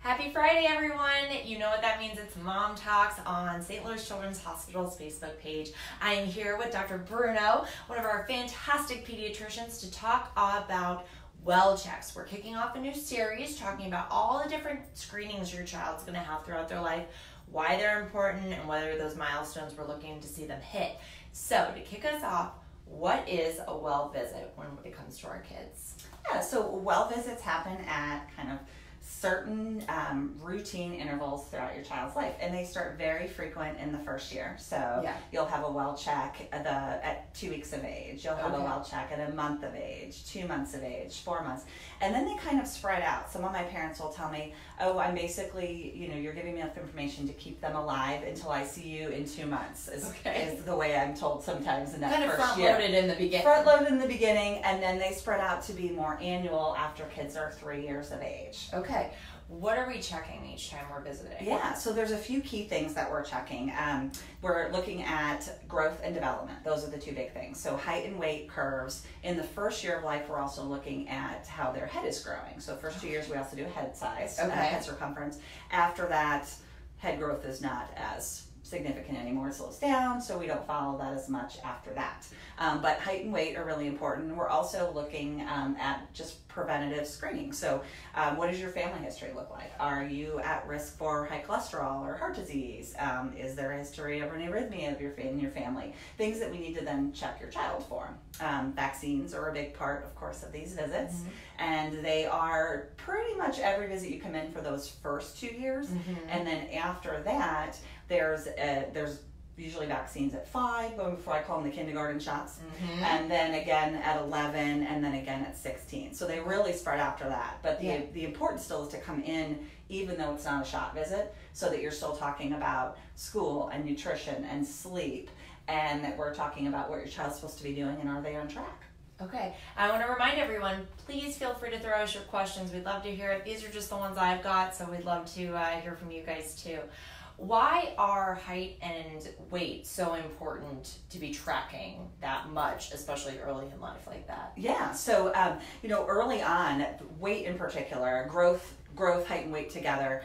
Happy Friday, everyone. You know what that means. It's Mom Talks on St. Louis Children's Hospital's Facebook page. I am here with Dr. Bruno, one of our fantastic pediatricians, to talk about well checks. We're kicking off a new series talking about all the different screenings your child's going to have throughout their life, why they're important, and whether those milestones we're looking to see them hit. So to kick us off, what is a well visit when it comes to our kids? Yeah, so well visits happen at kind of certain routine intervals throughout your child's life, and they start very frequent in the first year. So you'll have a well check at 2 weeks of age, you'll have a well check at a month of age, 2 months of age, 4 months, and then they kind of spread out. Some of my parents will tell me, oh, I'm basically, you're giving me enough information to keep them alive until I see you in 2 months, is the way I'm told sometimes in that kind first of front year. loaded in the beginning. Front loaded in the beginning, and then they spread out to be more annual after kids are 3 years of age. Okay. What are we checking each time we're visiting? Yeah, so there's a few key things that we're checking. We're looking at growth and development. Those are the two big things. So height and weight curves. In the first year of life, we're also looking at how their head is growing. So first 2 years, we also do head size, head circumference. After that, head growth is not as significant anymore. It slows down, so we don't follow that as much after that. But height and weight are really important. We're also looking at just preventative screening. So what does your family history look like? Are you at risk for high cholesterol or heart disease? Is there a history of an arrhythmia in your family? Things that we need to then check your child for. Vaccines are a big part, of course, of these visits, and they are pretty much every visit you come in for those first 2 years, and then after that, there's usually vaccines at 5, before I call them the kindergarten shots, and then again at 11, and then again at 16. So they really spread after that. But the importance still is to come in, even though it's not a shot visit, so that you're still talking about school and nutrition and sleep, and that we're talking about what your child's supposed to be doing and are they on track. Okay, I want to remind everyone, please feel free to throw us your questions. We'd love to hear it. These are just the ones I've got, so we'd love to hear from you guys too. Why are height and weight so important to be tracking that much, especially early in life like that? Yeah, so early on, weight in particular, growth, height, and weight together.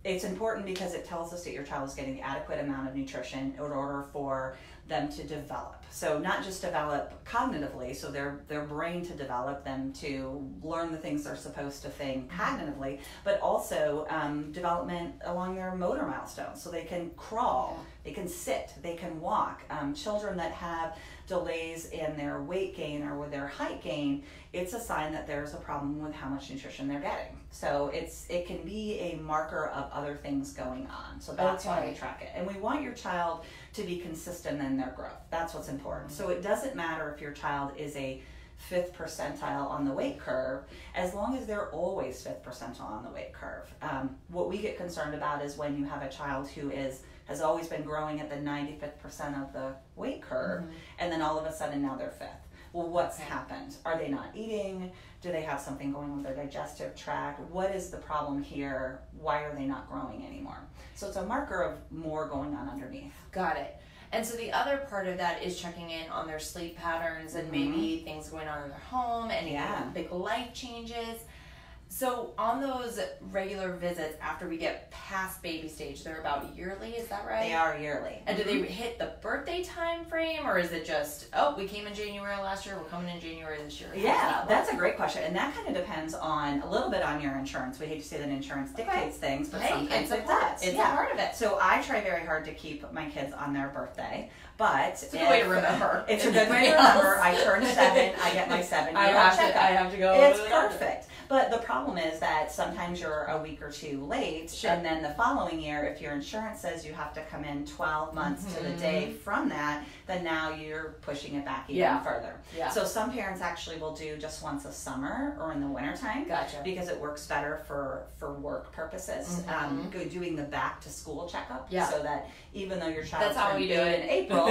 It's important because it tells us that your child is getting the adequate amount of nutrition in order for them to develop. So not just develop cognitively, so their brain to develop, them to learn the things they're supposed to think cognitively, but also development along their motor milestones. So they can crawl, they can sit, they can walk. Children that have delays in their weight gain or with their height gain, it's a sign that there's a problem with how much nutrition they're getting. So it can be a marker of other things going on. So that's why we track it. And we want your child to be consistent in their growth. That's what's important. So it doesn't matter if your child is a 5th percentile on the weight curve, as long as they're always 5th percentile on the weight curve. What we get concerned about is when you have a child who has always been growing at the 95th percent of the weight curve, and then all of a sudden now they're 5th. Well, what's happened? Are they not eating? Do they have something going on with their digestive tract? What is the problem here? Why are they not growing anymore? So it's a marker of more going on underneath. Got it. And so the other part of that is checking in on their sleep patterns and maybe things going on in their home and big life changes. So on those regular visits, after we get past baby stage, they're about yearly, is that right? They are yearly. And do they hit the birthday time frame, or is it just, oh, we came in January last year, we're coming in January this year? Yeah, that's a great question. And that kind of depends a little bit on your insurance. We hate to say that insurance dictates things, but sometimes it does. It's a part of it. So I try very hard to keep my kids on their birthday. But it's a good way to remember. It's a good way to remember. I turn 7, I get my 7-year checkup. I have to go. It's perfect. But the problem is that sometimes you're a week or 2 late, and then the following year, if your insurance says you have to come in 12 months to the day from that, then now you're pushing it back even further. Yeah. So some parents actually will do just once a summer or in the wintertime, because it works better for work purposes. Doing the back to school checkup, so that even though your child turned 8 in April,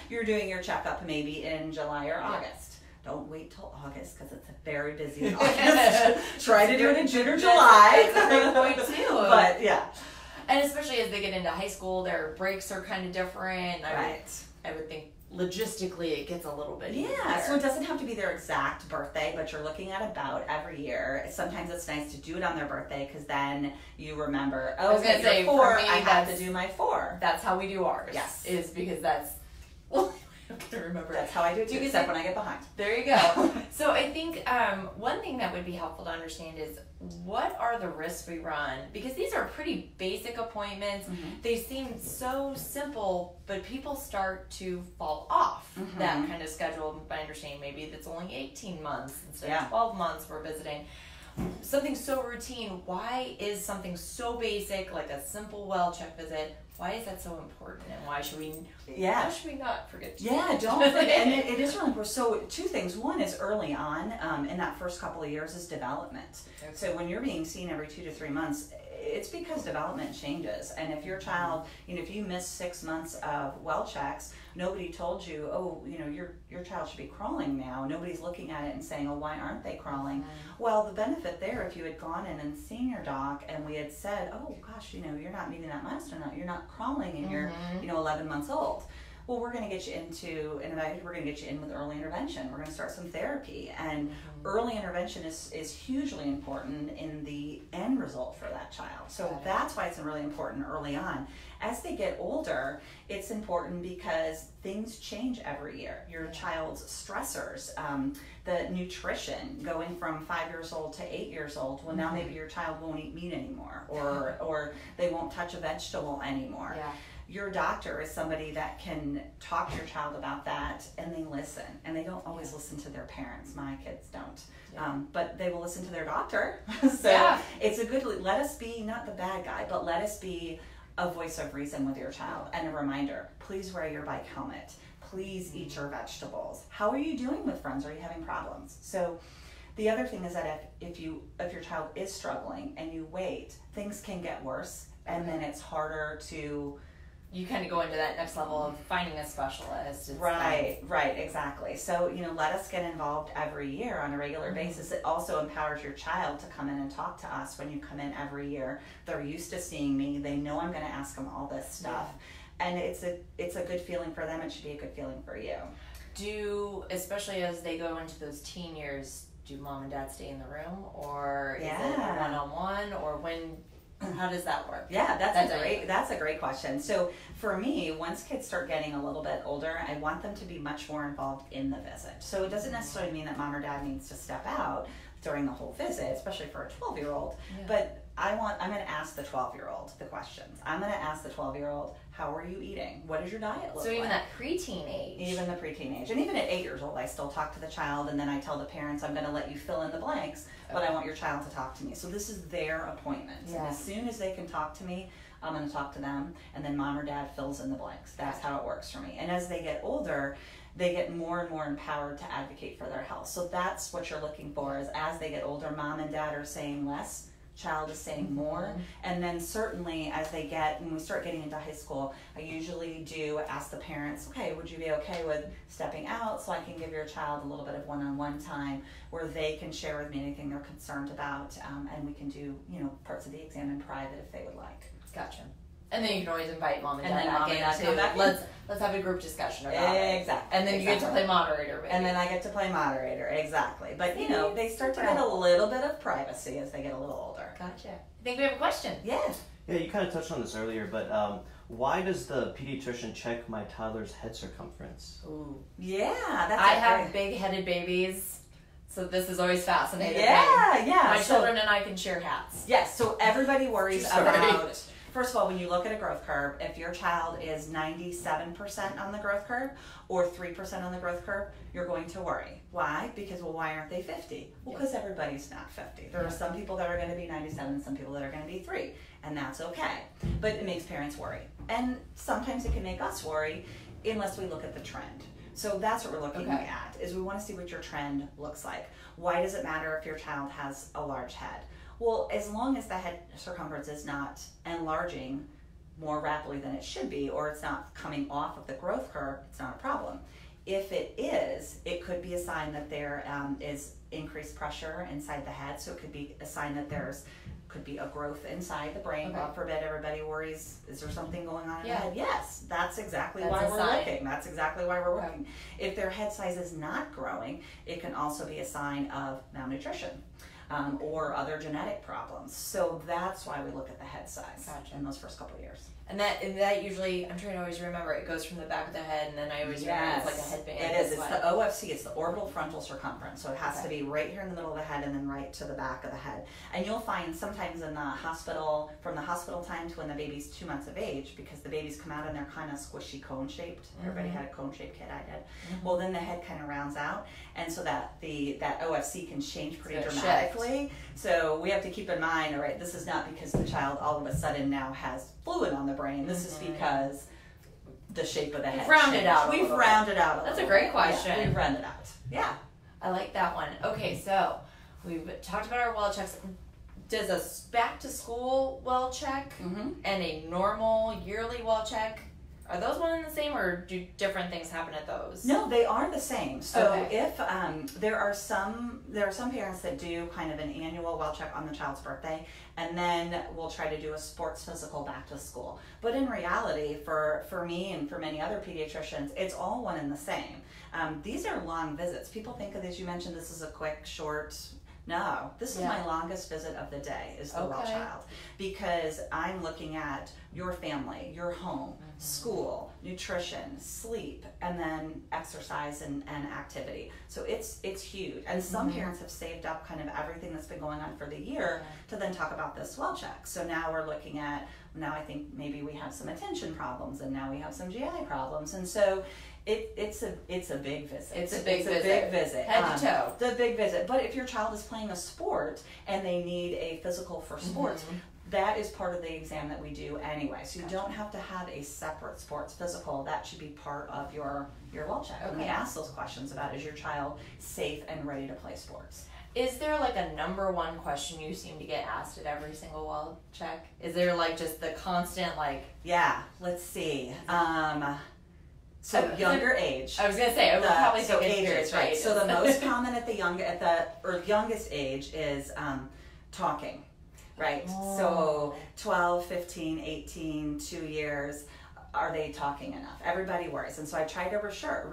you're doing your checkup maybe in July or August. Don't wait till August because it's very busy in August. Try to do it in June or July. That's a great point too. But and especially as they get into high school, their breaks are kind of different. I would think logistically it gets a little bit easier. So it doesn't have to be their exact birthday, but you're looking at about every year. Sometimes it's nice to do it on their birthday because then you remember, oh, okay, you're 4, I have to do my 4. That's how we do ours. Yes. Is because that's, well, I'm going to remember. That's how I do it too, except when I get behind. There you go. So I think one thing that would be helpful to understand is what are the risks we run? Because these are pretty basic appointments. They seem so simple, but people start to fall off that kind of schedule by understanding maybe that's only 18 months instead of 12 months we're visiting. Something so routine, why is something so basic like a simple well check visit, why is that so important, and why should we not forget to don't forget. And it is really important. So 2 things. One is early on in that first couple of years is development. Okay. So when you're being seen every 2 to 3 months, it's because development changes. And if your child, if you miss 6 months of well checks, nobody told you, oh, your child should be crawling now. Nobody's looking at it and saying, oh, why aren't they crawling? Well, the benefit there, if you had gone in and seen your doc and we had said, oh gosh, you're not meeting that milestone, you're not crawling and you're 11 months old. Well, we're going to get you we're going to get you in with early intervention. We're going to start some therapy. And early intervention is hugely important in the end result for that child. So that's why it's really important early on. As they get older, it's important because things change every year. Your child's stressors, the nutrition, going from 5 years old to 8 years old. Well, now maybe your child won't eat meat anymore, or they won't touch a vegetable anymore. Your doctor is somebody that can talk to your child about that, and they listen. And they don't always listen to their parents. My kids don't. But they will listen to their doctor. So it's a good, let us be not the bad guy, but let us be a voice of reason with your child. And a reminder, please wear your bike helmet. Please eat your vegetables. How are you doing with friends? Are you having problems? So the other thing is that if your child is struggling and you wait, things can get worse. And then it's harder to... You kind of go into that next level of finding a specialist. Right, exactly. So, let us get involved every year on a regular basis. It also empowers your child to come in and talk to us when you come in every year. They're used to seeing me. They know I'm going to ask them all this stuff. And it's a good feeling for them. It should be a good feeling for you. Especially as they go into those teen years, do mom and dad stay in the room? Or is it one-on-one? Or when... How does that work? Yeah, that's a great question. So for me, once kids start getting a little bit older, I want them to be much more involved in the visit. So it doesn't necessarily mean that mom or dad needs to step out during the whole visit, especially for a 12-year-old. But I'm going to ask the 12-year-old the questions. I'm going to ask the 12-year-old, how are you eating? What does your diet look like? So even that preteen age. Even the preteen age. And even at 8 years old, I still talk to the child, and then I tell the parents, I'm going to let you fill in the blanks, but I want your child to talk to me. So this is their appointment. And as soon as they can talk to me, I'm going to talk to them, and then mom or dad fills in the blanks. That's how it works for me. And as they get older, they get more and more empowered to advocate for their health. So that's what you're looking for, is as they get older, mom and dad are saying less, child is saying more. And then certainly when we start getting into high school, I usually do ask the parents, okay, would you be okay with stepping out so I can give your child a little bit of one-on-one time where they can share with me anything they're concerned about, and we can do parts of the exam in private if they would like. Gotcha. And then you can always invite mom and dad back in too. Let's have a group discussion about it. Exactly. And then you get to play moderator. Maybe. And then I get to play moderator. Exactly. But they start to get a little bit of privacy as they get a little older. Gotcha. I think we have a question. Yes. Yeah, you kind of touched on this earlier, but why does the pediatrician check my toddler's head circumference? Ooh. Yeah, I have big-headed babies. So this is always fascinating. Yeah. My children and I can share hats. Yes, so everybody worries about... First of all, when you look at a growth curve, if your child is 97% on the growth curve or 3% on the growth curve, you're going to worry. Why? Because, why aren't they 50? Well, because everybody's not 50. There are some people that are going to be 97 and some people that are going to be 3, and that's okay. But it makes parents worry. And sometimes it can make us worry unless we look at the trend. So that's what we're looking at, is we want to see what your trend looks like. Why does it matter if your child has a large head? Well, as long as the head circumference is not enlarging more rapidly than it should be, or it's not coming off of the growth curve, it's not a problem. If it is, it could be a sign that there is increased pressure inside the head, so it could be a sign that there's could be a growth inside the brain. Okay. God forbid everybody worries, is there something going on in Yeah. the head? Yes, that's exactly That's why a we're sign. looking. That's exactly why we're Okay. working. If their head size is not growing, it can also be a sign of malnutrition. Or other genetic problems. So that's why we look at the head size Gotcha. in those first couple of years. And that usually, I'm trying to always remember, it goes from the back of the head, and then I always remember it's like a headband. It is. It's the OFC. It's the orbital frontal circumference. So it has to be right here in the middle of the head and then right to the back of the head. And you'll find sometimes in the hospital, from the hospital time to when the baby's 2 months of age, because the babies come out and they're kind of squishy cone shaped. Everybody had a cone shaped kid, I did. Well, then the head kind of rounds out, and so that that OFC can change pretty dramatically. So we have to keep in mind, all right, this is not because the child all of a sudden now has fluid on the brain. This is because the shape of the head. We've rounded out. We've rounded out. That's a great question. Yeah, we've rounded out. Yeah. I like that one. Okay, so we've talked about our well checks. Does a back to school well check and a normal yearly well check, are those one and the same, or do different things happen at those? No, they are the same. So Okay. if there are some parents that do kind of an annual well check on the child's birthday, and then we'll try to do a sports physical back to school. But in reality, for me and for many other pediatricians, it's all one and the same. These are long visits. People think of, as you mentioned, this is a quick, short. No, this is my longest visit of the day, is the well child, because I'm looking at your family, your home, school, nutrition, sleep, and then exercise and activity. So it's huge. And some parents have saved up kind of everything that's been going on for the year to then talk about this well check. So now we're looking at, now I think maybe we have some attention problems, and now we have some GI problems. And so it's a big visit. It's a big visit. Head to toe. The big visit. But if your child is playing a sport and they need a physical for sports, that is part of the exam that we do anyway. So you don't have to have a separate sports physical. That should be part of your well check. And we ask those questions about, is your child safe and ready to play sports? Is there like a number one question you seem to get asked at every single well check? Is there like just the constant like? Yeah, let's see. So younger age. I was gonna say, I would probably so think ages, right? So the most common at the youngest age is talking, right? Oh. So 12, 15, 18, 2 years. Are they talking enough? Everybody worries, and so I try to reassure.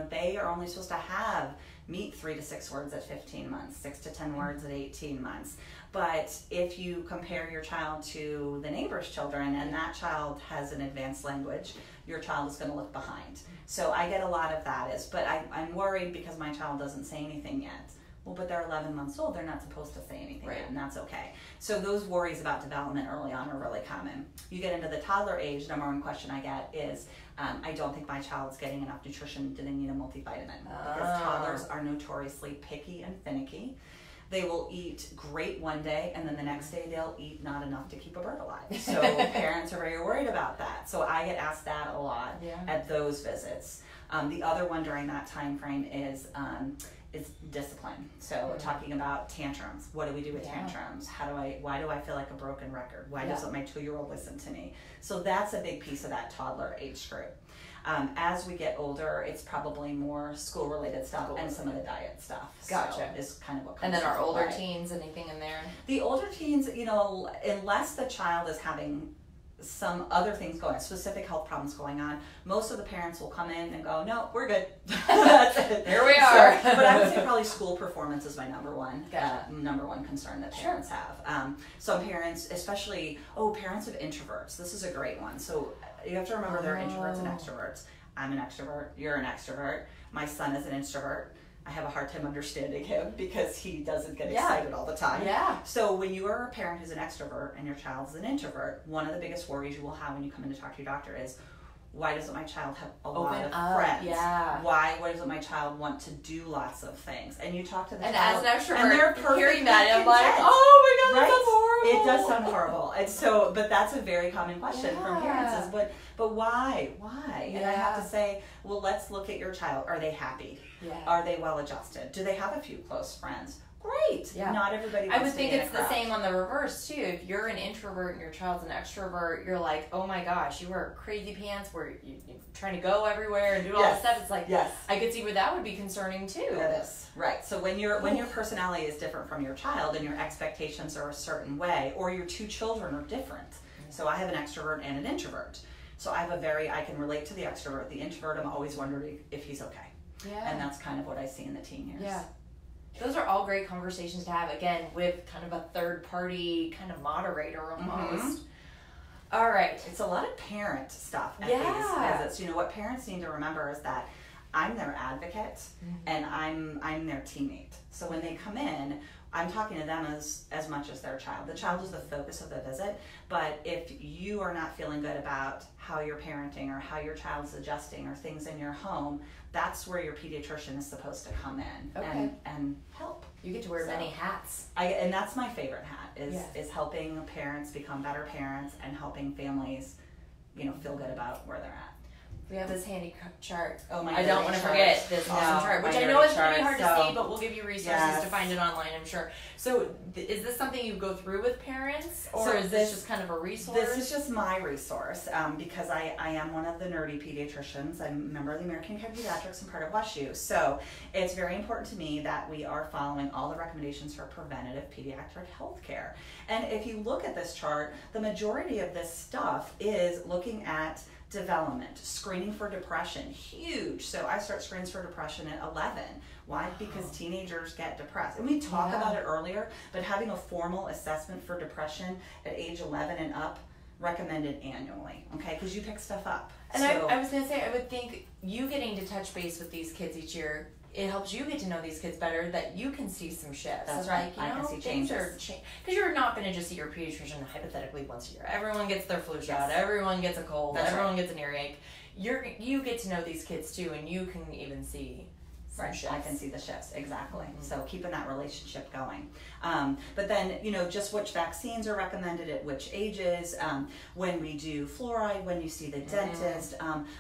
They are only supposed to meet 3 to 6 words at 15 months, 6 to 10 words at 18 months. But if you compare your child to the neighbor's children, and that child has an advanced language, your child is going to look behind. So I get a lot of that but I'm worried because my child doesn't say anything yet. Well, but they're 11 months old, they're not supposed to say anything yet, and that's okay. So those worries about development early on are really common. You get into the toddler age, number one question I get is, I don't think my child's getting enough nutrition. Do they need a multivitamin? Because toddlers are notoriously picky and finicky. They will eat great one day, and then the next day they'll eat not enough to keep a bird alive. So parents are very worried about that. So I get asked that a lot at those visits. The other one during that time frame is discipline. So talking about tantrums. What do we do with tantrums? Why do I feel like a broken record? Why doesn't my 2-year-old listen to me? So that's a big piece of that toddler age group. As we get older, it's probably more school-related stuff and some of the diet stuff. Gotcha. So is kind of what comes And then our into older play. teens, anything in there? The older teens, unless the child is having some other things going on, specific health problems going on, most of the parents will come in and go, no, we're good. That's it. Here we are. But I would say probably school performance is my number one concern that parents have. Some parents, especially, parents of introverts. This is a great one. So you have to remember there are introverts and extroverts. I'm an extrovert. You're an extrovert. My son is an introvert. I have a hard time understanding him because he doesn't get excited all the time. Yeah. So when you are a parent who's an extrovert and your child is an introvert, one of the biggest worries you will have when you come in to talk to your doctor is, why doesn't my child have a lot of friends? Yeah. Why doesn't my child want to do lots of things? And you talk to the and child, as an extrovert, and they're perfectly hearing that, I'm like, content. oh my god, Right? that's horrible. It does sound horrible. And so, but that's a very common question from parents is, but why? And I have to say, well, let's look at your child. Are they happy? Yeah. Are they well adjusted? Do they have a few close friends? great. Yeah. Not everybody wants I would to think be in it's a the crowd. same on the reverse too. If you're an introvert and your child's an extrovert, you're like, oh my gosh, you wear crazy pants where you're trying to go everywhere and do all this stuff. It's like, I could see where that would be concerning too. It is. Right. So when your personality is different from your child and your expectations are a certain way, or your two children are different. So I have an extrovert and an introvert. So I can relate to the extrovert. The introvert, I'm always wondering if he's okay. Yeah. And that's kind of what I see in the teen years. Yeah. Those are all great conversations to have, again, with kind of a third party kind of moderator almost. All right. It's a lot of parent stuff at these visits. You know, what parents need to remember is that I'm their advocate and I'm their teammate. So when they come in, I'm talking to them as much as their child. The child is the focus of the visit, but if you are not feeling good about how you're parenting or how your child's adjusting or things in your home, that's where your pediatrician is supposed to come in and help. You get to wear many hats. And that's my favorite hat is helping parents become better parents and helping families, you know, feel good about where they're at. We have this handy chart. Oh my! I don't want to forget this awesome chart, which I know is going to be hard to see, but we'll give you resources to find it online, I'm sure. So, is this something you go through with parents, or is this just kind of a resource? This is just my resource because I am one of the nerdy pediatricians. I'm a member of the American Academy of Pediatrics and part of WashU. So, it's very important to me that we are following all the recommendations for preventative pediatric health care. And if you look at this chart, the majority of this stuff is looking at development, screening for depression, huge. So I start screens for depression at 11. Why? Because teenagers get depressed. And we talked about it earlier, but having a formal assessment for depression at age 11 and up, recommended annually, okay? Because you pick stuff up. And I was going to say, I would think you getting to touch base with these kids each year, it helps you get to know these kids better, that you can see some shifts. That's right. I can see changes. Because you're not going to just see your pediatrician hypothetically once a year. Everyone gets their flu shot. Everyone gets a cold. Everyone gets an earache. You get to know these kids too, and you can even see some shifts. I can see the shifts, exactly. So keeping that relationship going. But then, you know, just which vaccines are recommended at which ages, when we do fluoride, when you see the dentist,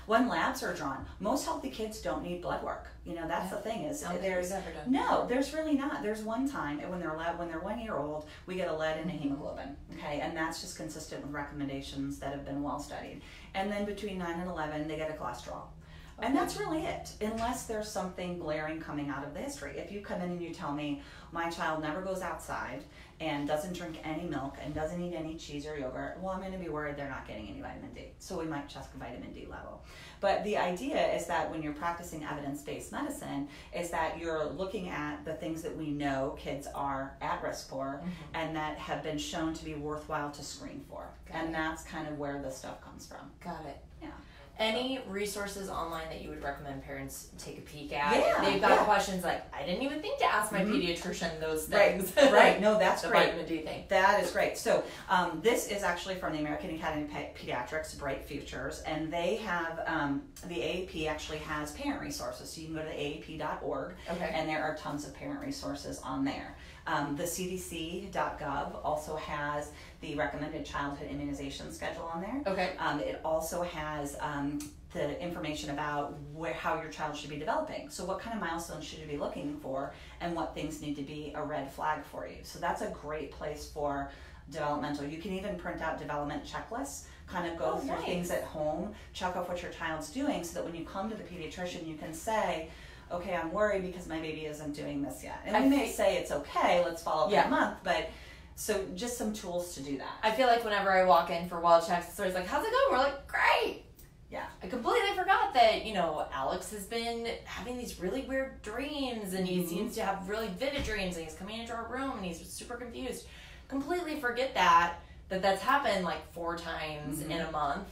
when labs are drawn. Most healthy kids don't need blood work. You know, that's the thing is there's really not. There's one time when they're 1 year old, we get a lead and a hemoglobin, okay? And that's just consistent with recommendations that have been well studied. And then between 9 and 11, they get a cholesterol. And that's really it, unless there's something glaring coming out of the history. If you come in and you tell me, my child never goes outside and doesn't drink any milk and doesn't eat any cheese or yogurt, well, I'm going to be worried they're not getting any vitamin D. So we might check vitamin D level. But the idea is that when you're practicing evidence-based medicine, is that you're looking at the things that we know kids are at risk for and that have been shown to be worthwhile to screen for. And that's kind of where this stuff comes from. Got it. Yeah. Any resources online that you would recommend parents take a peek at? If they've got questions like, I didn't even think to ask my pediatrician those things. Right. No, that's the great. Vitamin D thing. That is great. So this is actually from the American Academy of Pediatrics, Bright Futures, and they have, the AAP actually has parent resources. So you can go to the AAP.org, and there are tons of parent resources on there. The CDC.gov also has the recommended childhood immunization schedule on there. It also has the information about how your child should be developing. So what kind of milestones should you be looking for and what things need to be a red flag for you. So that's a great place for developmental. You can even print out development checklists, kind of go through things at home, check off what your child's doing so that when you come to the pediatrician you can say, okay, I'm worried because my baby isn't doing this yet. And we may say it's okay, let's follow up in a month, but so just some tools to do that. I feel like whenever I walk in for well checks, it's always like, how's it going? We're like, great. Yeah. I completely forgot that, you know, Alex has been having these really weird dreams and he seems to have really vivid dreams and he's coming into our room and he's super confused. Completely forget that's happened like 4 times in a month.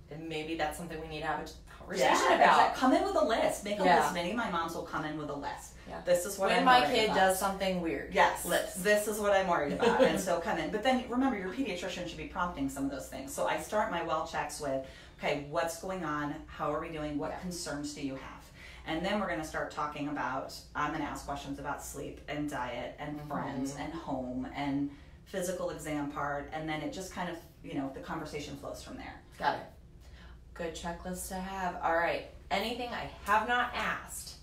And maybe that's something we need to have a conversation about. Come in with a list. Make a list. Many of my moms will come in with a list. This is what when my kid does something weird. List. This is what I'm worried about. And so come in. But then remember, your pediatrician should be prompting some of those things. So I start my well checks with, okay, what's going on? How are we doing? What concerns do you have? And then we're going to start talking about, I'm going to ask questions about sleep and diet and friends and home and physical exam part. And then it just kind of, you know, the conversation flows from there. Got it. Good checklist to have. All right. Anything I have not asked?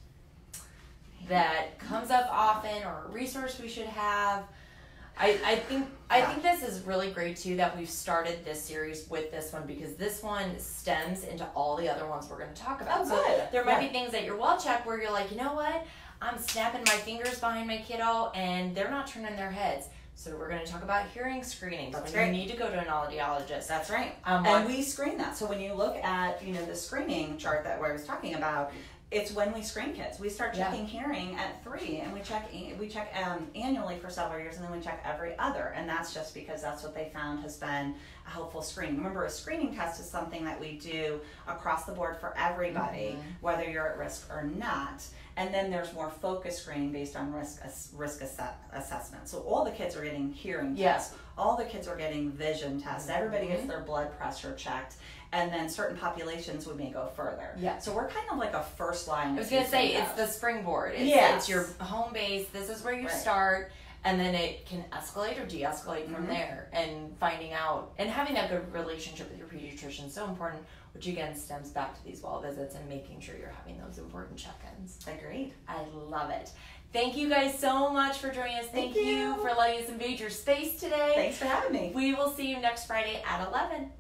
that comes up often or a resource we should have? I think this is really great too that we've started this series with this one, because this one stems into all the other ones we're going to talk about. Oh, so good. there might be things at your well check where you're like, you know what? I'm snapping my fingers behind my kiddo and they're not turning their heads. So we're going to talk about hearing screenings. That's when right. you need to go to an audiologist. That's right. And we screen that. So when you look at, the screening chart that I was talking about, it's when we screen kids. We start checking hearing at 3, and we check annually for several years, and then we check every other. And that's just because that's what they found has been a helpful screening. Remember, a screening test is something that we do across the board for everybody, whether you're at risk or not. And then there's more focused screening based on risk assessment. So all the kids are getting hearing tests. All the kids are getting vision tests. Everybody gets their blood pressure checked. And then certain populations we may go further. Yeah. So we're kind of like a first line. I was going to say, it's the springboard. It's your home base. This is where you start. And then it can escalate or de-escalate from there. And finding out and having a good relationship with your pediatrician is so important, which again stems back to these well visits and making sure you're having those important check-ins. Agreed. I love it. Thank you guys so much for joining us. Thank you for letting us invade your space today. Thanks for having me. We will see you next Friday at 11.